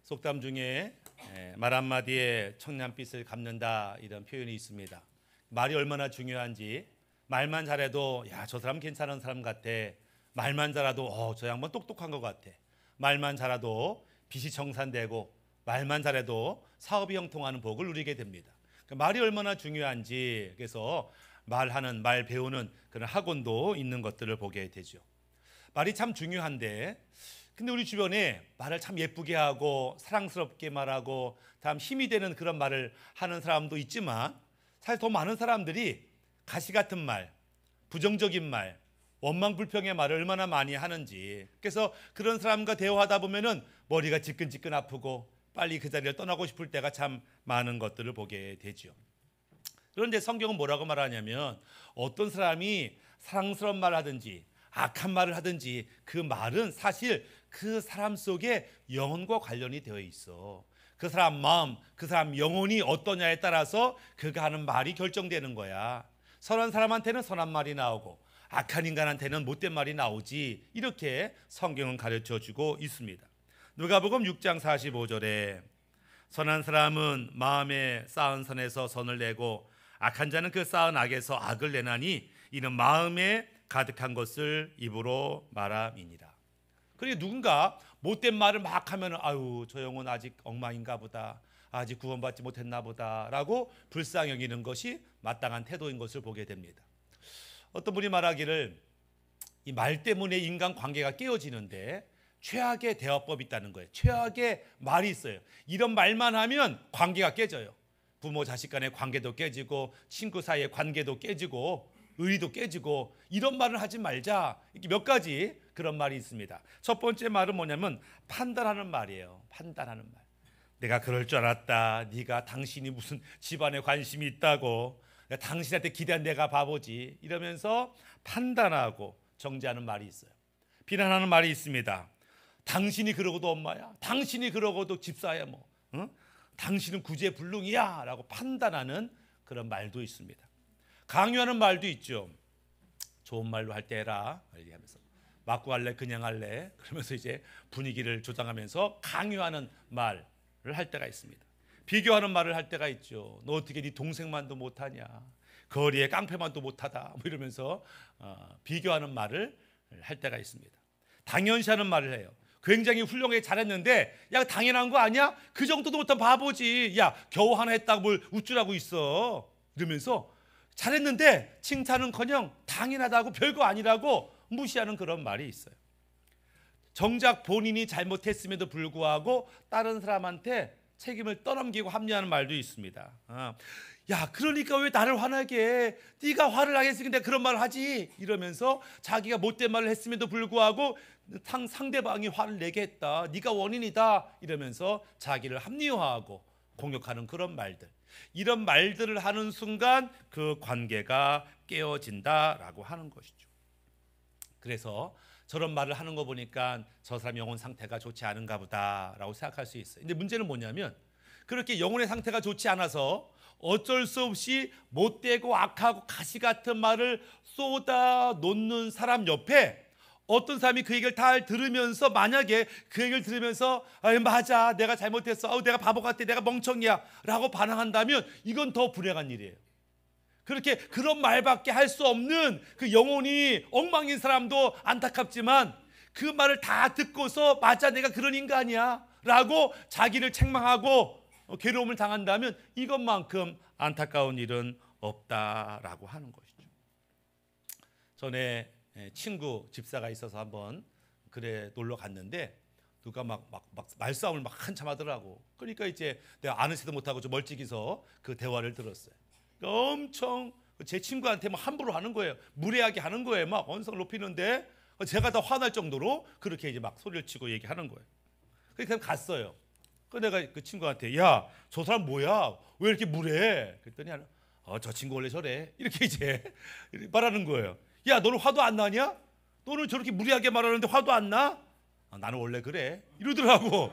속담 중에 말 한마디에 청량빛을 갚는다 이런 표현이 있습니다. 말이 얼마나 중요한지, 말만 잘해도 야, 저 사람 괜찮은 사람 같아, 말만 잘해도 저 양반 똑똑한 것 같아, 말만 잘해도 빚이 청산되고, 말만 잘해도 사업이 형통하는 복을 누리게 됩니다. 그러니까 말이 얼마나 중요한지, 그래서 말하는, 말 배우는 그런 학원도 있는 것들을 보게 되죠. 말이 참 중요한데, 근데 우리 주변에 말을 참 예쁘게 하고 사랑스럽게 말하고 참 힘이 되는 그런 말을 하는 사람도 있지만, 사실 더 많은 사람들이 가시 같은 말, 부정적인 말, 원망불평의 말을 얼마나 많이 하는지. 그래서 그런 사람과 대화하다 보면은 머리가 지끈지끈 아프고 빨리 그 자리를 떠나고 싶을 때가 참 많은 것들을 보게 되죠. 그런데 성경은 뭐라고 말하냐면, 어떤 사람이 사랑스러운 말을 하든지 악한 말을 하든지 그 말은 사실 그 사람 속에 영혼과 관련이 되어 있어. 그 사람 마음, 그 사람 영혼이 어떠냐에 따라서 그가 하는 말이 결정되는 거야. 선한 사람한테는 선한 말이 나오고 악한 인간한테는 못된 말이 나오지, 이렇게 성경은 가르쳐주고 있습니다. 누가복음 6장 45절에 선한 사람은 마음에 쌓은 선에서 선을 내고 악한 자는 그 쌓은 악에서 악을 내나니 이는 마음에 가득한 것을 입으로 말함이니라. 그러니까 누군가 못된 말을 막 하면 아유, 저 영혼 아직 엉망인가 보다, 아직 구원받지 못했나 보다 라고 불쌍히 여기는 것이 마땅한 태도인 것을 보게 됩니다. 어떤 분이 말하기를 이 말 때문에 인간 관계가 깨어지는데 최악의 대화법이 있다는 거예요. 최악의 말이 있어요. 이런 말만 하면 관계가 깨져요. 부모 자식 간의 관계도 깨지고 친구 사이의 관계도 깨지고 의리도 깨지고, 이런 말을 하지 말자. 이렇게 몇 가지 그런 말이 있습니다. 첫 번째 말은 뭐냐면 판단하는 말이에요. 판단하는 말. 내가 그럴 줄 알았다. 네가, 당신이 무슨 집안에 관심이 있다고, 당신한테 기대한 내가 바보지, 이러면서 판단하고 정죄하는 말이 있어요. 비난하는 말이 있습니다. 당신이 그러고도 엄마야, 당신이 그러고도 집사야, 뭐 당신은 구제불능이야 라고 판단하는 그런 말도 있습니다. 강요하는 말도 있죠. 좋은 말로 할 때 해라 얘기하면서, 맞고 할래 그냥 할래 그러면서 이제 분위기를 조장하면서 강요하는 말을 할 때가 있습니다. 비교하는 말을 할 때가 있죠. 너 어떻게 네 동생만도 못하냐, 거리에 깡패만도 못하다, 뭐 이러면서 비교하는 말을 할 때가 있습니다. 당연시하는 말을 해요. 굉장히 훌륭하게 잘했는데 야, 당연한 거 아니야? 그 정도도 못한 바보지, 야 겨우 하나 했다고 뭘 우쭐하고 있어, 이러면서 잘했는데 칭찬은커녕 당연하다고, 별거 아니라고 무시하는 그런 말이 있어요. 정작 본인이 잘못했음에도 불구하고 다른 사람한테 책임을 떠넘기고 합리하는 말도 있습니다. 야, 그러니까 왜 나를 화나게 해? 네가 화를 나게 했으니까 내가 그런 말을 하지, 이러면서 자기가 못된 말을 했음에도 불구하고 상대방이 화를 내게 했다, 네가 원인이다, 이러면서 자기를 합리화하고 공격하는 그런 말들. 이런 말들을 하는 순간 그 관계가 깨어진다라고 하는 것이죠. 그래서 저런 말을 하는 거 보니까 저 사람 영혼 상태가 좋지 않은가 보다라고 생각할 수 있어요. 근데 문제는 뭐냐면, 그렇게 영혼의 상태가 좋지 않아서 어쩔 수 없이 못되고 악하고 가시 같은 말을 쏟아 놓는 사람 옆에 어떤 사람이 그 얘기를 다 들으면서, 만약에 그 얘기를 들으면서 맞아, 내가 잘못했어, 내가 바보 같아, 내가 멍청이야 라고 반항한다면 이건 더 불행한 일이에요. 그렇게 그런 말밖에 할 수 없는 그 영혼이 엉망인 사람도 안타깝지만, 그 말을 다 듣고서 맞아, 내가 그런 인간이야 라고 자기를 책망하고 괴로움을 당한다면 이것만큼 안타까운 일은 없다라고 하는 것이죠. 전에 친구 집사가 있어서 한번 그래 놀러 갔는데 누가 막 말싸움을 막 한참 하더라고. 그러니까 이제 내가 아는 새도 못하고 좀 멀찍이서 그 대화를 들었어요. 그러니까 엄청 제 친구한테 막 함부로 하는 거예요. 무례하게 하는 거예요. 막 언성을 높이는데 제가 다 화날 정도로 그렇게 이제 막 소리를 치고 얘기하는 거예요. 그래서 갔어요. 그 내가 그 친구한테 야, 저 사람 뭐야? 왜 이렇게 무례해? 그랬더니 저 친구 원래 저래. 이렇게 이제 말하는 거예요. 야, 너는 화도 안 나냐? 너는 저렇게 무례하게 말하는데 화도 안 나? 나는 원래 그래. 이러더라고.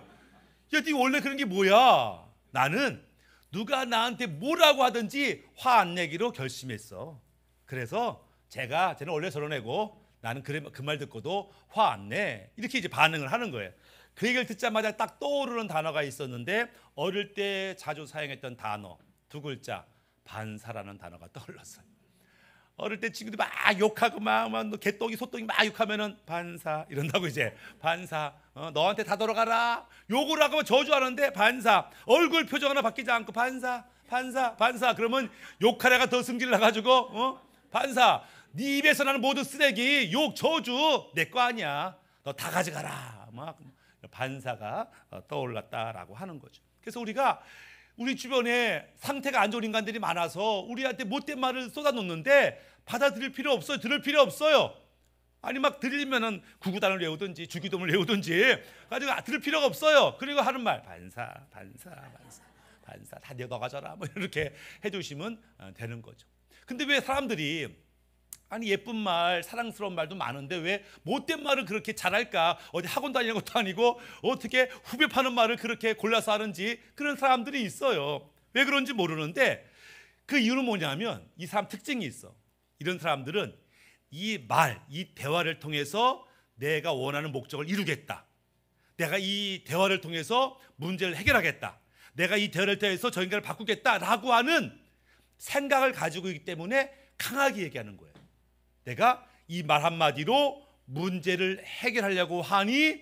야, 네 원래 그런 게 뭐야? 나는 누가 나한테 뭐라고 하든지 화 안 내기로 결심했어. 그래서 쟤는 원래 저런 애고 나는 그 말 듣고도 화 안 내. 이렇게 이제 반응을 하는 거예요. 그 얘기를 듣자마자 딱 떠오르는 단어가 있었는데 어릴 때 자주 사용했던 단어 두 글자 반사라는 단어가 떠올랐어요. 어릴 때 친구들이 막 욕하고 막 개똥이 소똥이 막 욕하면은 반사 이런다고 이제 반사 너한테 다 돌아가라 욕을 하고 저주하는데 반사 얼굴 표정 하나 바뀌지 않고 반사 그러면 욕하다가 더 승질 나가지고 반사 네 입에서 나는 모든 쓰레기 욕 저주 내 거 아니야 너 다 가져가라 막 반사가 떠올랐다라고 하는 거죠. 그래서 우리가 우리 주변에 상태가 안 좋은 인간들이 많아서 우리한테 못된 말을 쏟아놓는데 받아들일 필요 없어요. 들을 필요 없어요. 아니 막 들리면은 구구단을 외우든지 주기도문을 외우든지 가지고 들을 필요가 없어요. 그리고 하는 말 반사 다 내가 가져라 뭐 이렇게 해주시면 되는 거죠. 근데 왜 사람들이 아니 예쁜 말 사랑스러운 말도 많은데 왜 못된 말을 그렇게 잘할까? 어디 학원 다니는 것도 아니고 어떻게 후배 파는 말을 그렇게 골라서 하는지 그런 사람들이 있어요. 왜 그런지 모르는데 그 이유는 뭐냐면 이 사람 특징이 있어. 이런 사람들은 이 대화를 통해서 내가 원하는 목적을 이루겠다. 내가 이 대화를 통해서 문제를 해결하겠다. 내가 이 대화를 통해서 저 인간을 바꾸겠다라고 하는 생각을 가지고 있기 때문에 강하게 얘기하는 거예요. 내가 이 말 한마디로 문제를 해결하려고 하니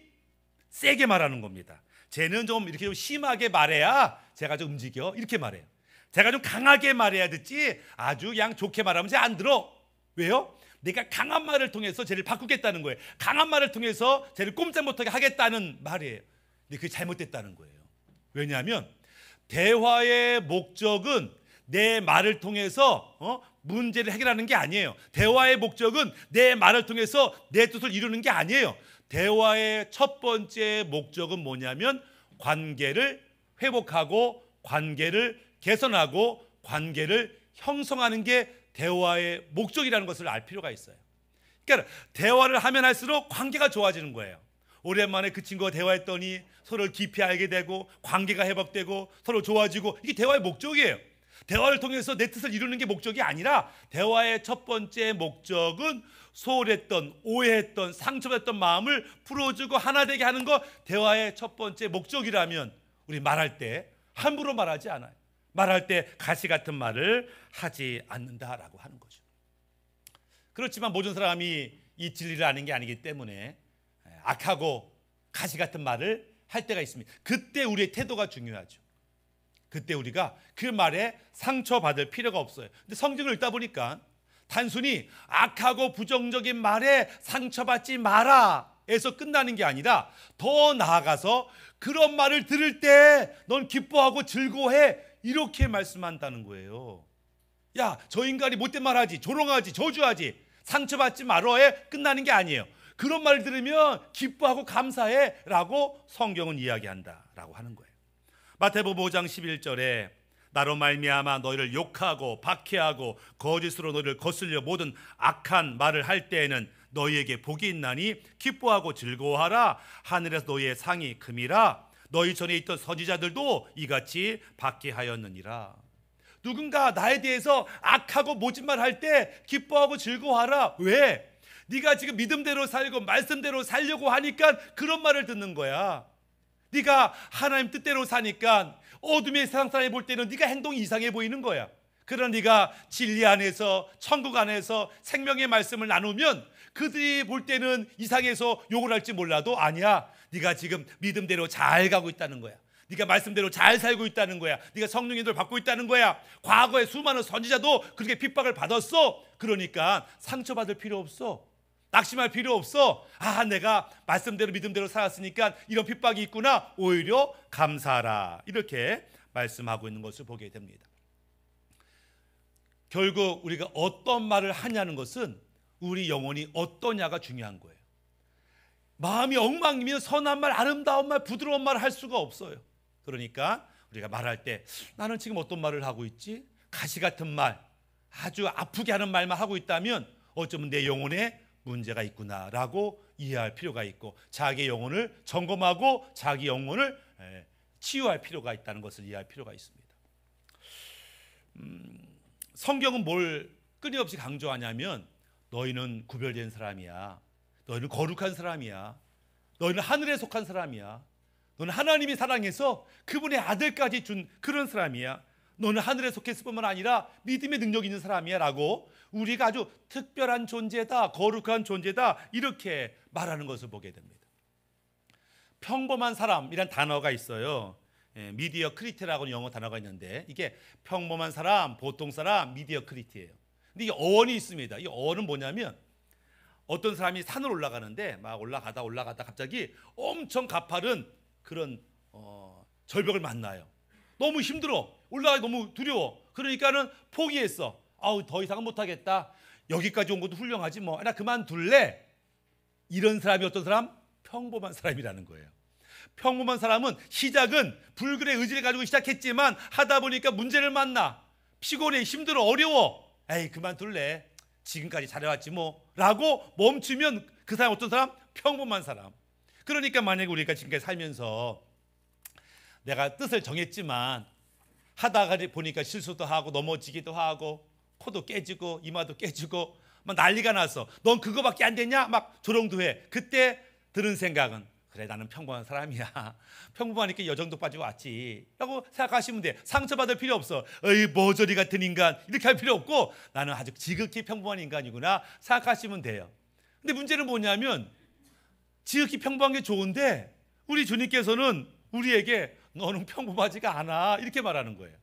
세게 말하는 겁니다. 쟤는 좀 이렇게 좀 심하게 말해야 제가 좀 움직여 이렇게 말해요. 제가 좀 강하게 말해야 듣지 아주 그냥 좋게 말하면 쟤 안 들어. 왜요? 내가 강한 말을 통해서 쟤를 바꾸겠다는 거예요. 강한 말을 통해서 쟤를 꼼짝 못하게 하겠다는 말이에요. 근데 그게 잘못됐다는 거예요. 왜냐하면 대화의 목적은 내 말을 통해서 문제를 해결하는 게 아니에요. 대화의 목적은 내 말을 통해서 내 뜻을 이루는 게 아니에요. 대화의 첫 번째 목적은 뭐냐면 관계를 회복하고 관계를 개선하고 관계를 형성하는 게 대화의 목적이라는 것을 알 필요가 있어요. 그러니까 대화를 하면 할수록 관계가 좋아지는 거예요. 오랜만에 그 친구와 대화했더니 서로를 깊이 알게 되고 관계가 회복되고 서로 좋아지고 이게 대화의 목적이에요. 대화를 통해서 내 뜻을 이루는 게 목적이 아니라 대화의 첫 번째 목적은 소홀했던 오해했던 상처받았던 마음을 풀어주고 하나 되게 하는 거 대화의 첫 번째 목적이라면 우리 말할 때 함부로 말하지 않아요. 말할 때 가시 같은 말을 하지 않는다라고 하는 거죠. 그렇지만 모든 사람이 이 진리를 아는 게 아니기 때문에 악하고 가시 같은 말을 할 때가 있습니다. 그때 우리의 태도가 중요하죠. 그때 우리가 그 말에 상처받을 필요가 없어요. 근데 성경을 읽다 보니까 단순히 악하고 부정적인 말에 상처받지 마라 에서 끝나는 게 아니라 더 나아가서 그런 말을 들을 때 넌 기뻐하고 즐거워해 이렇게 말씀한다는 거예요. 야, 저 인간이 못된 말하지, 조롱하지, 저주하지, 상처받지 말어에 끝나는 게 아니에요. 그런 말을 들으면 기뻐하고 감사해 라고 성경은 이야기한다라고 하는 거예요. 마태복음 5장 11절에 나로 말미암아 너희를 욕하고 박해하고 거짓으로 너희를 거슬려 모든 악한 말을 할 때에는 너희에게 복이 있나니 기뻐하고 즐거워하라. 하늘에서 너희의 상이 금이라. 너희 전에 있던 선지자들도 이같이 받게 하였느니라. 누군가 나에 대해서 악하고 모진 말 할 때 기뻐하고 즐거워하라. 왜? 네가 지금 믿음대로 살고 말씀대로 살려고 하니까 그런 말을 듣는 거야. 네가 하나님 뜻대로 사니까 어둠의 세상 사람이 볼 때는 네가 행동이 이상해 보이는 거야. 그러나 네가 진리 안에서 천국 안에서 생명의 말씀을 나누면 그들이 볼 때는 이상해서 욕을 할지 몰라도 아니야. 네가 지금 믿음대로 잘 가고 있다는 거야. 네가 말씀대로 잘 살고 있다는 거야. 네가 성령의 인도를 받고 있다는 거야. 과거에 수많은 선지자도 그렇게 핍박을 받았어. 그러니까 상처받을 필요 없어. 낙심할 필요 없어. 아, 내가 말씀대로 믿음대로 살았으니까 이런 핍박이 있구나. 오히려 감사하라. 이렇게 말씀하고 있는 것을 보게 됩니다. 결국 우리가 어떤 말을 하냐는 것은 우리 영혼이 어떠냐가 중요한 거예요. 마음이 엉망이면 선한 말, 아름다운 말, 부드러운 말을 할 수가 없어요. 그러니까 우리가 말할 때 나는 지금 어떤 말을 하고 있지? 가시 같은 말, 아주 아프게 하는 말만 하고 있다면 어쩌면 내 영혼에 문제가 있구나라고 이해할 필요가 있고 자기 영혼을 점검하고 자기 영혼을 치유할 필요가 있다는 것을 이해할 필요가 있습니다. 성경은 뭘 끊임없이 강조하냐면 너희는 구별된 사람이야. 너희는 거룩한 사람이야. 너는 하늘에 속한 사람이야. 너는 하나님이 사랑해서 그분의 아들까지 준 그런 사람이야. 너는 하늘에 속했을 뿐만 아니라 믿음의 능력이 있는 사람이야 라고 우리가 아주 특별한 존재다, 거룩한 존재다 이렇게 말하는 것을 보게 됩니다. 평범한 사람이란 단어가 있어요. 미디어크리티라고 영어 단어가 있는데 이게 평범한 사람, 보통 사람, 미디어크리티예요. 근데 이 어원이 있습니다. 이 어원은 뭐냐면 어떤 사람이 산을 올라가는데 막 올라가다 갑자기 엄청 가파른 그런 절벽을 만나요. 너무 힘들어. 올라가기 너무 두려워. 그러니까는 포기했어. 아우 더 이상은 못하겠다. 여기까지 온 것도 훌륭하지 뭐. 나 그만둘래. 이런 사람이 어떤 사람? 평범한 사람이라는 거예요. 평범한 사람은 시작은 불굴의 의지를 가지고 시작했지만 하다 보니까 문제를 만나. 피곤해, 힘들어, 어려워. 에이 그만둘래. 지금까지 잘해왔지 뭐 라고 멈추면 그 사람 어떤 사람? 평범한 사람. 그러니까 만약에 우리가 지금까지 살면서 내가 뜻을 정했지만 하다가 보니까 실수도 하고 넘어지기도 하고 코도 깨지고 이마도 깨지고 막 난리가 났어. 넌 그거밖에 안 되냐? 막 조롱도 해. 그때 드는 생각은 그래 나는 평범한 사람이야. 평범하니까 여정도 빠지고 왔지 라고 생각하시면 돼. 상처받을 필요 없어. 어이 머저리 같은 인간 이렇게 할 필요 없고 나는 아주 지극히 평범한 인간이구나 생각하시면 돼요. 근데 문제는 뭐냐면 지극히 평범한 게 좋은데 우리 주님께서는 우리에게 너는 평범하지가 않아 이렇게 말하는 거예요.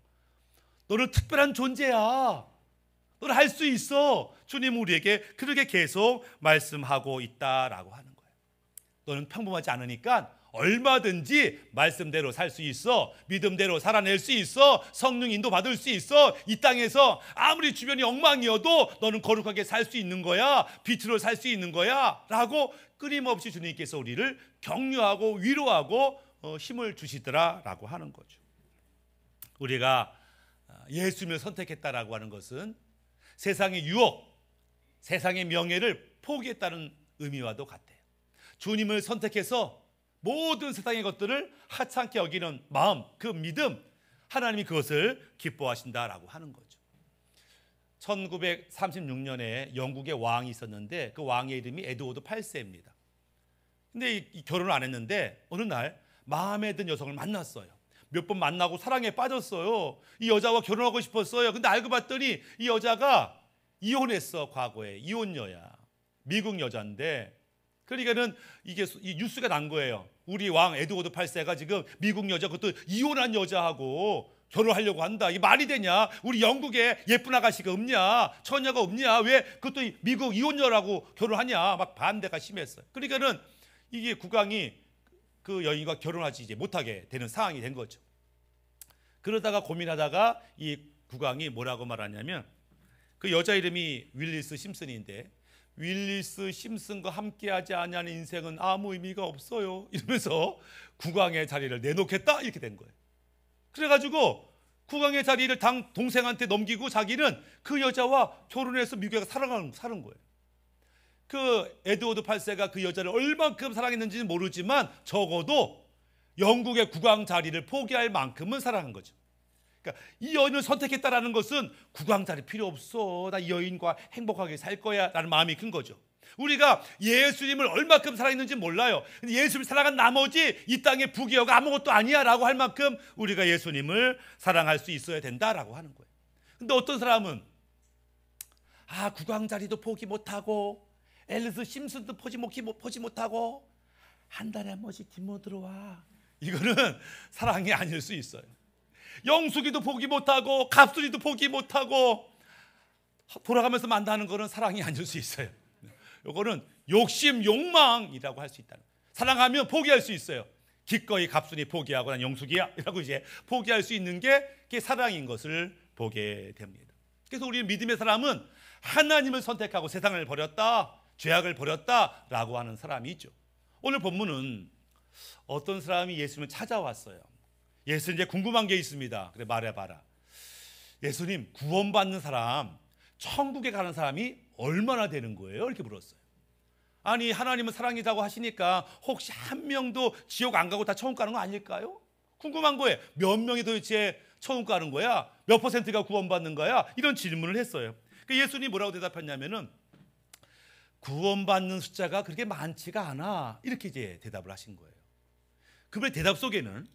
너는 특별한 존재야. 너는 할 수 있어. 주님은 우리에게 그렇게 계속 말씀하고 있다라고 하는 거예요. 너는 평범하지 않으니까 얼마든지 말씀대로 살 수 있어. 믿음대로 살아낼 수 있어. 성령 인도 받을 수 있어. 이 땅에서 아무리 주변이 엉망이어도 너는 거룩하게 살 수 있는 거야. 빛으로 살 수 있는 거야 라고 끊임없이 주님께서 우리를 격려하고 위로하고 힘을 주시더라라고 하는 거죠. 우리가 예수님을 선택했다라고 하는 것은 세상의 유혹, 세상의 명예를 포기했다는 의미와도 같아요. 주님을 선택해서 모든 세상의 것들을 하찮게 여기는 마음, 그 믿음, 하나님이 그것을 기뻐하신다라고 하는 거죠. 1936년에 영국의 왕이 있었는데 그 왕의 이름이 에드워드 8세입니다. 근데 결혼을 안 했는데 어느 날 마음에 든 여성을 만났어요. 몇 번 만나고 사랑에 빠졌어요. 이 여자와 결혼하고 싶었어요. 근데 알고 봤더니 이 여자가 이혼했어. 과거에 이혼녀야. 미국 여자인데 그러니까는 이게 뉴스가 난 거예요. 우리 왕 에드워드 8세가 지금 미국 여자 그것도 이혼한 여자하고 결혼하려고 한다. 이게 말이 되냐? 우리 영국에 예쁜 아가씨가 없냐? 처녀가 없냐? 왜 그것도 미국 이혼녀라고 결혼하냐? 막 반대가 심했어요. 그러니까는 이게 국왕이 그 여인과 결혼하지 이제 못하게 되는 상황이 된 거죠. 그러다가 고민하다가 이 국왕이 뭐라고 말하냐면 그 여자 이름이 윌리스 심슨인데 윌리스 심슨과 함께하지 않냐는 인생은 아무 의미가 없어요 이러면서 국왕의 자리를 내놓겠다 이렇게 된 거예요. 그래가지고 국왕의 자리를 동생한테 넘기고 자기는 그 여자와 결혼해서 미국에 사는 거예요. 그 에드워드 8세가 그 여자를 얼만큼 사랑했는지는 모르지만 적어도 영국의 국왕 자리를 포기할 만큼은 사랑한 거죠. 그러니까 이 여인을 선택했다라는 것은 국왕 자리 필요 없어. 나 이 여인과 행복하게 살 거야 라는 마음이 큰 거죠. 우리가 예수님을 얼마큼 사랑했는지 몰라요. 근데 예수님을 사랑한 나머지 이 땅의 부귀여가 아무것도 아니야 라고 할 만큼 우리가 예수님을 사랑할 수 있어야 된다라고 하는 거예요. 근데 어떤 사람은 국왕 자리도 포기 못하고 앨리스 심슨도 포기 못하고 한 달에 한 번씩 뒷모 들어와. 이거는 사랑이 아닐 수 있어요. 영숙이도 포기 못하고 갑순이도 포기 못하고 돌아가면서 만나는 거는 사랑이 아닐 수 있어요. 이거는 욕심, 욕망이라고 할 수 있다는 거예요. 사랑하면 포기할 수 있어요. 기꺼이 갑순이 포기하고 난 영숙이야 이라고 이제 포기할 수 있는 게 그게 사랑인 것을 보게 됩니다. 그래서 우리는 믿음의 사람은 하나님을 선택하고 세상을 버렸다, 죄악을 버렸다라고 하는 사람이 있죠. 오늘 본문은 어떤 사람이 예수님을 찾아왔어요. 예수님 이제 궁금한 게 있습니다. 그래 말해봐라. 예수님 구원받는 사람, 천국에 가는 사람이 얼마나 되는 거예요? 이렇게 물었어요. 아니 하나님은 사랑이라고 하시니까 혹시 한 명도 지옥 안 가고 다 천국 가는 거 아닐까요? 궁금한 거예요. 몇 명이 도대체 천국 가는 거야? 몇 %가 구원받는 거야? 이런 질문을 했어요. 예수님이 뭐라고 대답했냐면은 구원받는 숫자가 그렇게 많지가 않아. 이렇게 이제 대답을 하신 거예요. 그분의 대답 속에는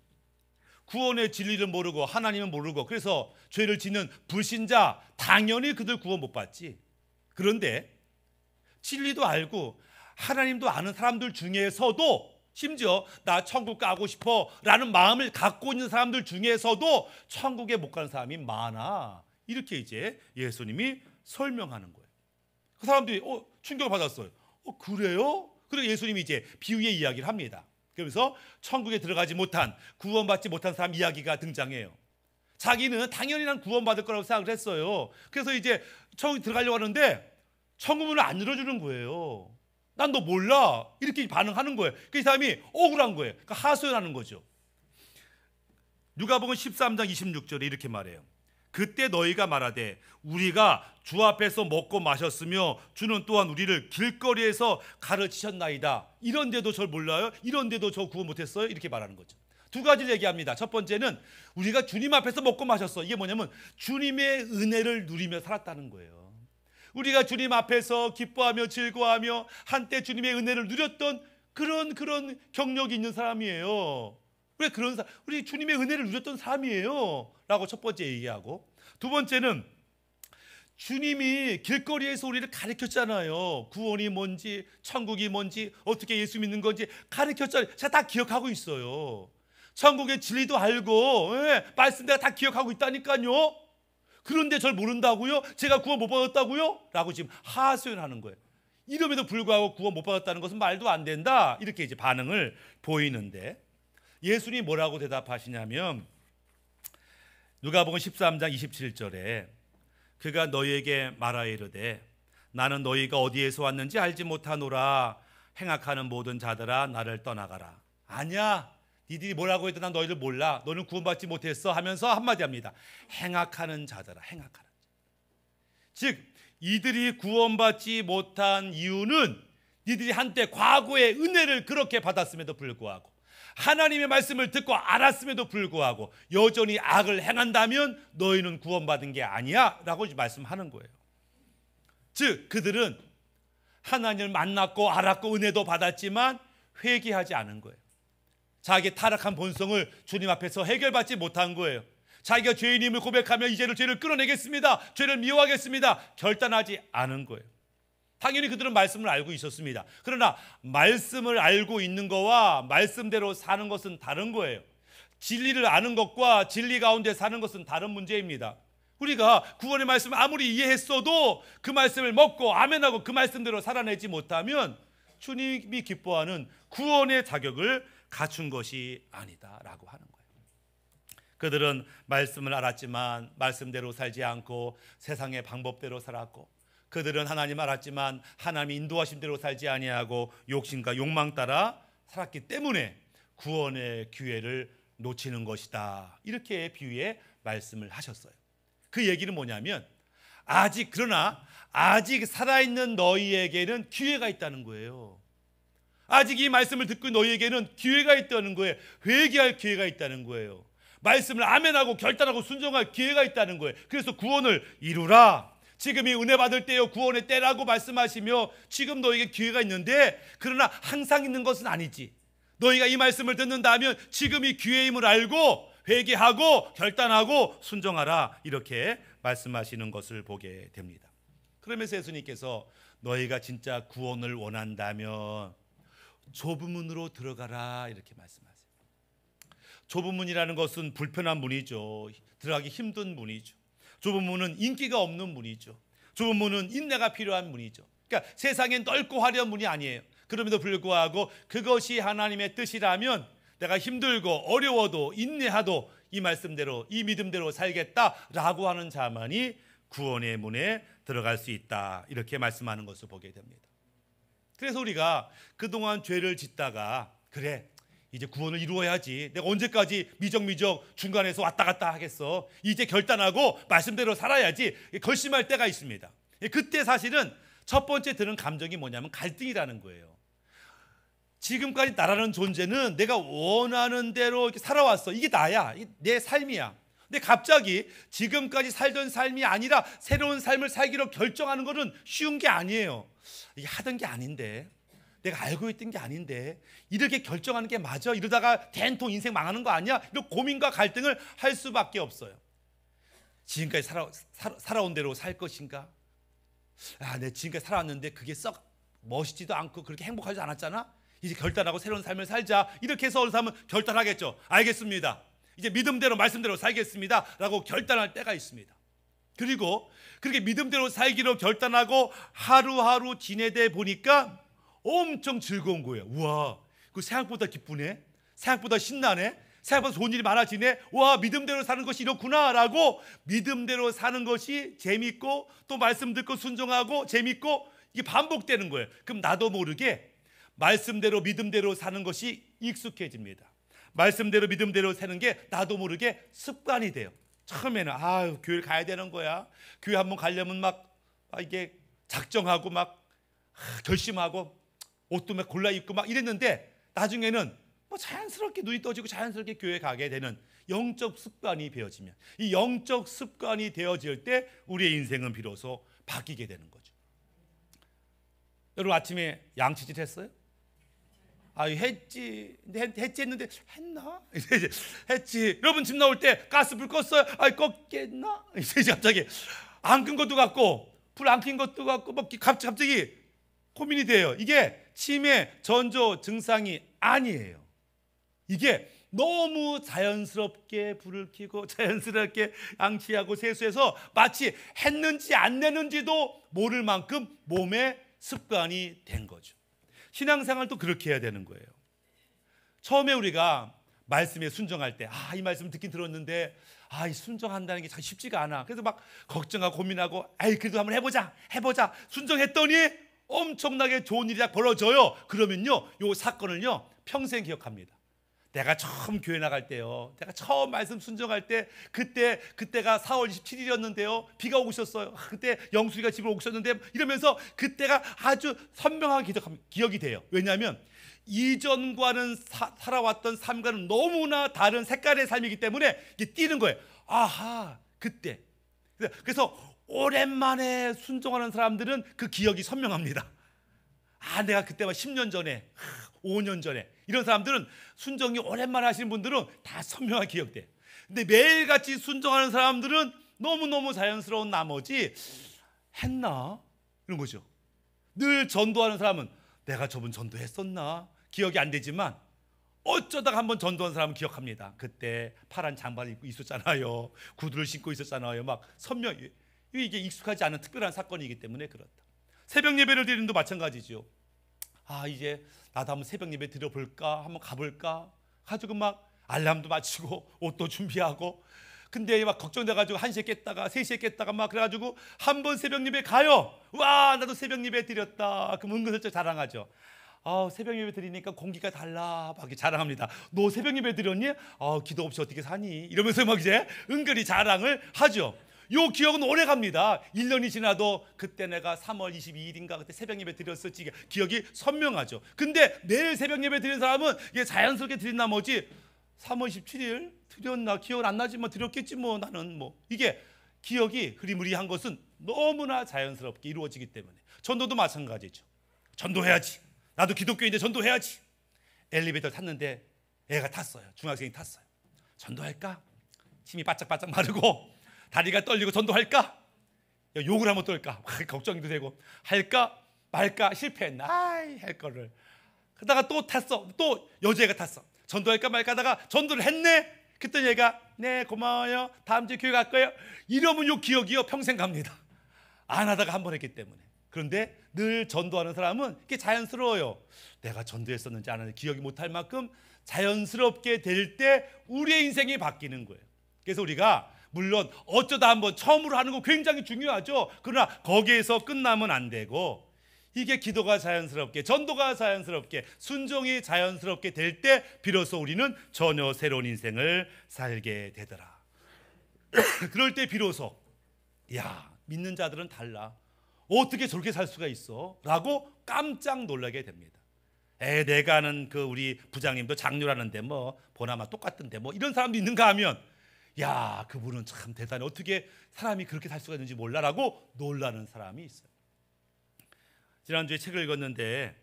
구원의 진리를 모르고 하나님을 모르고 그래서 죄를 짓는 불신자, 당연히 그들 구원 못 받지. 그런데 진리도 알고 하나님도 아는 사람들 중에서도 심지어 나 천국 가고 싶어 라는 마음을 갖고 있는 사람들 중에서도 천국에 못 가는 사람이 많아. 이렇게 이제 예수님이 설명하는 거예요. 그 사람들이 충격을 받았어요. 그래요? 그래서 예수님이 이제 비유의 이야기를 합니다. 그러면서 천국에 들어가지 못한, 구원받지 못한 사람 이야기가 등장해요. 자기는 당연히 난 구원받을 거라고 생각을 했어요. 그래서 이제 천국에 들어가려고 하는데 천국 문을 안 열어주는 거예요. 난 너 몰라. 이렇게 반응하는 거예요. 그 사람이 억울한 거예요. 그러니까 하소연하는 거죠. 누가복음 13장 26절에 이렇게 말해요. 그때 너희가 말하되 우리가 주 앞에서 먹고 마셨으며 주는 또한 우리를 길거리에서 가르치셨나이다. 이런데도 절 몰라요? 이런데도 저 구원 못했어요? 이렇게 말하는 거죠. 두 가지를 얘기합니다. 첫 번째는 우리가 주님 앞에서 먹고 마셨어. 이게 뭐냐면 주님의 은혜를 누리며 살았다는 거예요. 우리가 주님 앞에서 기뻐하며 즐거워하며 한때 주님의 은혜를 누렸던 그런 경력이 있는 사람이에요. 우리 주님의 은혜를 누렸던 사람이에요 라고 첫 번째 얘기하고, 두 번째는 주님이 길거리에서 우리를 가르쳤잖아요. 구원이 뭔지, 천국이 뭔지, 어떻게 예수 믿는 건지 가르쳤잖아요. 제가 다 기억하고 있어요. 천국의 진리도 알고 말씀 내가 다 기억하고 있다니까요. 그런데 절 모른다고요? 제가 구원 못 받았다고요? 라고 지금 하소연하는 거예요. 이름에도 불구하고 구원 못 받았다는 것은 말도 안 된다. 이렇게 이제 반응을 보이는데 예수님이 뭐라고 대답하시냐면 누가복음 13장 27절에 그가 너희에게 말하여 이르되 나는 너희가 어디에서 왔는지 알지 못하노라. 행악하는 모든 자들아 나를 떠나가라. 아니야. 니들이 뭐라고 해도 난 너희를 몰라. 너는 구원받지 못했어 하면서 한마디 합니다. 행악하는 자들아. 행악하는 자. 즉 이들이 구원받지 못한 이유는 니들이 한때 과거의 은혜를 그렇게 받았음에도 불구하고 하나님의 말씀을 듣고 알았음에도 불구하고 여전히 악을 행한다면 너희는 구원받은 게 아니야 라고 말씀하는 거예요. 즉 그들은 하나님을 만났고 알았고 은혜도 받았지만 회개하지 않은 거예요. 자기의 타락한 본성을 주님 앞에서 해결받지 못한 거예요. 자기가 죄인임을 고백하며 이제는 죄를 끊어내겠습니다. 죄를 미워하겠습니다. 결단하지 않은 거예요. 당연히 그들은 말씀을 알고 있었습니다. 그러나 말씀을 알고 있는 것과 말씀대로 사는 것은 다른 거예요. 진리를 아는 것과 진리 가운데 사는 것은 다른 문제입니다. 우리가 구원의 말씀을 아무리 이해했어도 그 말씀을 먹고 아멘하고 그 말씀대로 살아내지 못하면 주님이 기뻐하는 구원의 자격을 갖춘 것이 아니다라고 하는 거예요. 그들은 말씀을 알았지만 말씀대로 살지 않고 세상의 방법대로 살았고, 그들은 하나님 알았지만 하나님의 인도하신 대로 살지 아니하고 욕심과 욕망 따라 살았기 때문에 구원의 기회를 놓치는 것이다. 이렇게 비유의 말씀을 하셨어요. 그 얘기는 뭐냐면 그러나 아직 살아있는 너희에게는 기회가 있다는 거예요. 아직 이 말씀을 듣고 너희에게는 기회가 있다는 거예요. 회개할 기회가 있다는 거예요. 말씀을 아멘하고 결단하고 순종할 기회가 있다는 거예요. 그래서 구원을 이루라. 지금이 은혜 받을 때요 구원의 때라고 말씀하시며 지금 너희에게 기회가 있는데 그러나 항상 있는 것은 아니지. 너희가 이 말씀을 듣는다면 지금이 기회임을 알고 회개하고 결단하고 순종하라. 이렇게 말씀하시는 것을 보게 됩니다. 그러면서 예수님께서 너희가 진짜 구원을 원한다면 좁은 문으로 들어가라 이렇게 말씀하세요. 좁은 문이라는 것은 불편한 문이죠. 들어가기 힘든 문이죠. 좁은 문은 인기가 없는 문이죠. 좁은 문은 인내가 필요한 문이죠. 그러니까 세상엔 넓고 화려한 문이 아니에요. 그럼에도 불구하고 그것이 하나님의 뜻이라면 내가 힘들고 어려워도 인내하도 이 말씀대로 이 믿음대로 살겠다라고 하는 자만이 구원의 문에 들어갈 수 있다. 이렇게 말씀하는 것을 보게 됩니다. 그래서 우리가 그동안 죄를 짓다가 그래 이제 구원을 이루어야지. 내가 언제까지 미적미적 중간에서 왔다 갔다 하겠어. 이제 결단하고 말씀대로 살아야지. 결심할 때가 있습니다. 그때 사실은 첫 번째 드는 감정이 뭐냐면 갈등이라는 거예요. 지금까지 나라는 존재는 내가 원하는 대로 이렇게 살아왔어. 이게 나야. 이게 내 삶이야. 근데 갑자기 지금까지 살던 삶이 아니라 새로운 삶을 살기로 결정하는 것은 쉬운 게 아니에요. 이게 하던 게 아닌데, 내가 알고 있던 게 아닌데 이렇게 결정하는 게 맞아? 이러다가 된통 인생 망하는 거 아니야? 이런 고민과 갈등을 할 수밖에 없어요. 지금까지 살아온 대로 살 것인가? 내 지금까지 살아왔는데 그게 썩 멋있지도 않고 그렇게 행복하지 않았잖아? 이제 결단하고 새로운 삶을 살자. 이렇게 해서 어느 사람은 결단하겠죠. 알겠습니다, 이제 믿음대로 말씀대로 살겠습니다 라고 결단할 때가 있습니다. 그리고 그렇게 믿음대로 살기로 결단하고 하루하루 지내다 보니까 엄청 즐거운 거예요. 우와, 그 생각보다 기쁘네, 생각보다 신나네, 생각보다 좋은 일이 많아지네, 와, 믿음대로 사는 것이 이렇구나 라고 믿음대로 사는 것이 재밌고 또 말씀 듣고 순종하고 재밌고 이게 반복되는 거예요. 그럼 나도 모르게 말씀대로 믿음대로 사는 것이 익숙해집니다. 말씀대로 믿음대로 사는 게 나도 모르게 습관이 돼요. 처음에는 교회를 가야 되는 거야, 교회 한번 가려면 막 이게 작정하고 막 결심하고 옷도 막 골라 입고 막 이랬는데 나중에는 뭐 자연스럽게 눈이 떠지고 자연스럽게 교회 가게 되는 영적 습관이 되어지면, 이 영적 습관이 되어질 때 우리의 인생은 비로소 바뀌게 되는 거죠. 여러분 아침에 양치질 했어요? 했지. 했지 했는데 했나? 했지. 여러분 집 나올 때 가스불 껐어요? 껐겠나? 이제 갑자기 안 끈 것도 같고 불 안 킨 것도 같고 막 갑자기 고민이 돼요. 이게 치매 전조 증상이 아니에요. 이게 너무 자연스럽게 불을 켜고 자연스럽게 양치하고 세수해서 마치 했는지 안 했는지도 모를 만큼 몸의 습관이 된 거죠. 신앙생활도 그렇게 해야 되는 거예요. 처음에 우리가 말씀에 순종할 때 이 말씀 듣긴 들었는데 이 순종한다는 게 참 쉽지가 않아. 그래서 막 걱정하고 고민하고 그래도 한번 해보자 순종했더니 엄청나게 좋은 일이 벌어져요. 그러면요, 요 사건을요 평생 기억합니다. 내가 처음 교회 나갈 때요, 내가 처음 말씀 순종할 때 그때가 4월 27일이었는데요 비가 오고 있었어요. 그때 영수이가 집으로 오고 있었는데 이러면서 그때가 아주 선명하게 기억이 돼요. 왜냐하면 이전과는 살아왔던 삶과는 너무나 다른 색깔의 삶이기 때문에 이게 띄는 거예요. 그때. 그래서 오랜만에 순종하는 사람들은 그 기억이 선명합니다. 내가 그때 막 10년 전에 5년 전에 이런 사람들은 순종이 오랜만에 하시는 분들은 다 선명하게 기억돼. 근데 매일같이 순종하는 사람들은 너무너무 자연스러운 나머지 했나? 이런 거죠. 늘 전도하는 사람은 내가 저번 전도했었나? 기억이 안 되지만 어쩌다가 한번 전도한 사람은 기억합니다. 그때 파란 장바를 입고 있었잖아요. 구두를 신고 있었잖아요. 막 선명히 이게 익숙하지 않은 특별한 사건이기 때문에 그렇다. 새벽 예배를 드리는 도 마찬가지죠. 이제 나도 한번 새벽 예배 드려볼까? 한번 가볼까? 가지고 막 알람도 맞추고 옷도 준비하고 근데 막 걱정돼가지고 1시에 깼다가 3시에 깼다가 막 그래가지고 한번 새벽 예배 가요. 와, 나도 새벽 예배 드렸다. 그럼 은근슬쩍 자랑하죠. 새벽 예배 드리니까 공기가 달라 막 자랑합니다. 너 새벽 예배 드렸니? 기도 없이 어떻게 사니? 이러면서 막 이제 은근히 자랑을 하죠. 요 기억은 오래 갑니다. 1년이 지나도 그때 내가 3월 22일인가 그때 새벽 예배 드렸었지 기억이 선명하죠. 근데 매일 새벽 예배 드린 사람은 이게 자연스럽게 드린 나머지 3월 17일 드렸나 기억은 안 나지만 드렸겠지 뭐 나는 뭐 이게 기억이 흐리무리한 것은 너무나 자연스럽게 이루어지기 때문에 전도도 마찬가지죠. 전도해야지. 나도 기독교인데 전도해야지. 엘리베이터 탔는데 애가 탔어요. 중학생이 탔어요. 전도할까? 침이 바짝바짝 마르고 다리가 떨리고 전도할까? 욕을 하면 어떨까? 걱정도 되고 할까 말까 실패했나? 할 거를 그러다가 또 탔어. 또 여자애가 탔어. 전도할까 말까 하다가 전도를 했네. 그때 얘가 네 고마워요. 다음 주에 교회 갈 거예요. 이러면 요 기억이요 평생 갑니다. 안 하다가 한 번 했기 때문에. 그런데 늘 전도하는 사람은 이게 자연스러워요. 내가 전도했었는지 안 하는지 기억이 못할 만큼 자연스럽게 될 때 우리의 인생이 바뀌는 거예요. 그래서 우리가 물론 어쩌다 한번 처음으로 하는 거 굉장히 중요하죠. 그러나 거기에서 끝나면 안 되고 이게 기도가 자연스럽게 전도가 자연스럽게 순종이 자연스럽게 될 때 비로소 우리는 전혀 새로운 인생을 살게 되더라. 그럴 때 비로소 믿는 자들은 달라. 어떻게 저렇게 살 수가 있어? 라고 깜짝 놀라게 됩니다. 내가 아는 그 우리 부장님도 장로라는데 뭐 보나마 똑같던데 뭐 이런 사람도 있는가 하면 야, 그분은 참 대단해. 어떻게 사람이 그렇게 살 수가 있는지 몰라라고 놀라는 사람이 있어요. 지난주에 책을 읽었는데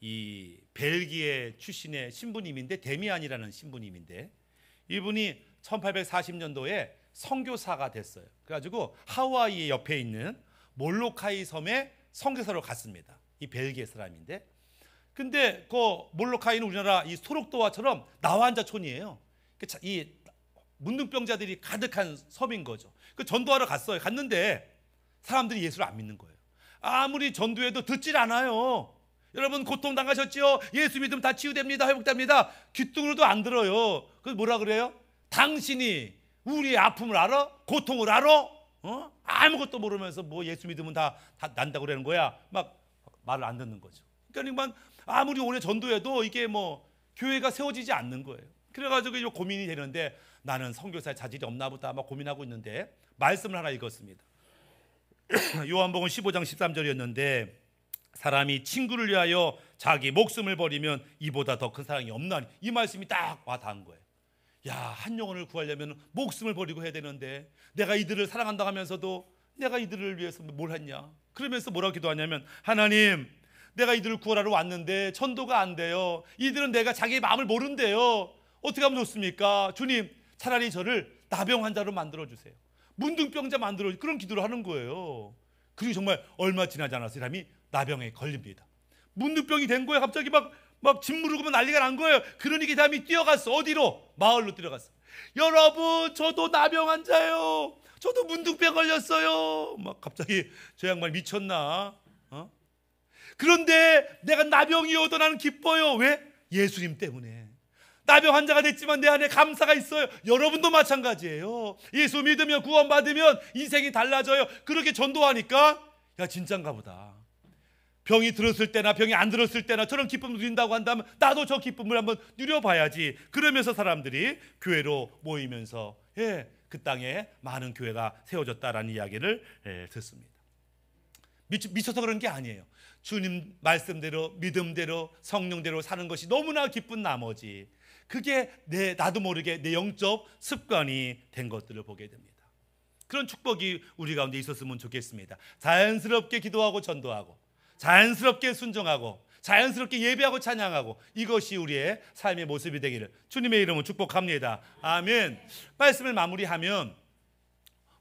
이 벨기에 출신의 신부님인데 데미안이라는 신부님인데 이분이 1840년도에 선교사가 됐어요. 그래가지고 하와이 옆에 있는 몰로카이 섬에 선교사로 갔습니다. 이 벨기에 사람인데, 근데 그 몰로카이는 우리나라 이 소록도와처럼 나환자촌이에요. 이 문둥병자들이 가득한 섬인 거죠. 그 전도하러 갔어요. 갔는데 사람들이 예수를 안 믿는 거예요. 아무리 전도해도 듣질 않아요. 여러분 고통 당하셨죠? 예수 믿으면 다 치유됩니다, 회복됩니다. 귀뚱으로도 안 들어요. 그래서 뭐라 그래요? 당신이 우리의 아픔을 알아? 고통을 알아? 아무것도 모르면서 뭐 예수 믿으면 다 난다고 그러는 거야. 막 말을 안 듣는 거죠. 그러니까 아무리 오래 전도해도 이게 뭐 교회가 세워지지 않는 거예요. 그래가지고 이제 고민이 되는데 나는 선교사의 자질이 없나 보다 막 고민하고 있는데 말씀을 하나 읽었습니다. 요한복음 15장 13절이었는데 사람이 친구를 위하여 자기 목숨을 버리면 이보다 더 큰 사랑이 없나니, 이 말씀이 딱 와 닿은 거예요. 야, 한 영혼을 구하려면 목숨을 버리고 해야 되는데 내가 이들을 사랑한다 하면서도 내가 이들을 위해서 뭘 했냐, 그러면서 뭐라고 기도하냐면 하나님, 내가 이들을 구하러 왔는데 전도가 안 돼요. 이들은 내가 자기 마음을 모른대요. 어떻게 하면 좋습니까? 주님, 차라리 저를 나병 환자로 만들어주세요. 문둥병자 만들어주세요. 그런 기도를 하는 거예요. 그리고 정말 얼마 지나지 않아서 사람이 나병에 걸립니다. 문둥병이 된 거예요. 갑자기 막 짓무르고 난리가 난 거예요. 그러니 그 사람이 뛰어갔어. 어디로? 마을로 뛰어갔어. 여러분, 저도 나병 환자예요. 저도 문둥병 걸렸어요. 막 갑자기 저 양반 미쳤나? 그런데 내가 나병이어도 나는 기뻐요. 왜? 예수님 때문에. 나병 환자가 됐지만 내 안에 감사가 있어요. 여러분도 마찬가지예요. 예수 믿으면, 구원받으면 인생이 달라져요. 그렇게 전도하니까 야, 진짠가 보다. 병이 들었을 때나 병이 안 들었을 때나 저런 기쁨을 누린다고 한다면 나도 저 기쁨을 한번 누려봐야지. 그러면서 사람들이 교회로 모이면서 그 땅에 많은 교회가 세워졌다라는 이야기를 듣습니다. 미쳐서 그런 게 아니에요. 주님 말씀대로, 믿음대로, 성령대로 사는 것이 너무나 기쁜 나머지 그게 나도 모르게 내 영적 습관이 된 것들을 보게 됩니다. 그런 축복이 우리 가운데 있었으면 좋겠습니다. 자연스럽게 기도하고 전도하고, 자연스럽게 순종하고, 자연스럽게 예배하고 찬양하고, 이것이 우리의 삶의 모습이 되기를 주님의 이름으로 축복합니다. 아멘. 말씀을 마무리하면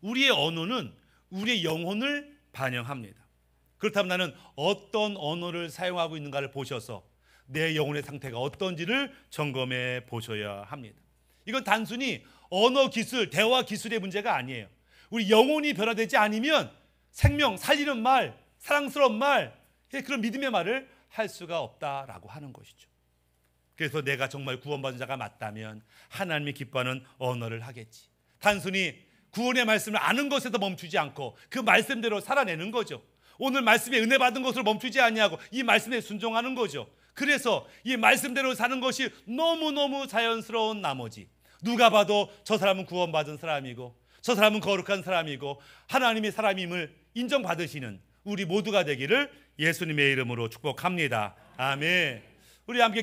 우리의 언어는 우리의 영혼을 반영합니다. 그렇다면 나는 어떤 언어를 사용하고 있는가를 보셔서 내 영혼의 상태가 어떤지를 점검해 보셔야 합니다. 이건 단순히 언어 기술, 대화 기술의 문제가 아니에요. 우리 영혼이 변화되지 않으면 생명, 살리는 말, 사랑스러운 말, 그런 믿음의 말을 할 수가 없다라고 하는 것이죠. 그래서 내가 정말 구원받은 자가 맞다면 하나님이 기뻐하는 언어를 하겠지. 단순히 구원의 말씀을 아는 것에서 멈추지 않고 그 말씀대로 살아내는 거죠. 오늘 말씀에 은혜 받은 것으로 멈추지 아니하고 이 말씀에 순종하는 거죠. 그래서 이 말씀대로 사는 것이 너무너무 자연스러운 나머지 누가 봐도 저 사람은 구원받은 사람이고 저 사람은 거룩한 사람이고 하나님의 사람임을 인정받으시는 우리 모두가 되기를 예수님의 이름으로 축복합니다. 아멘. 우리 함께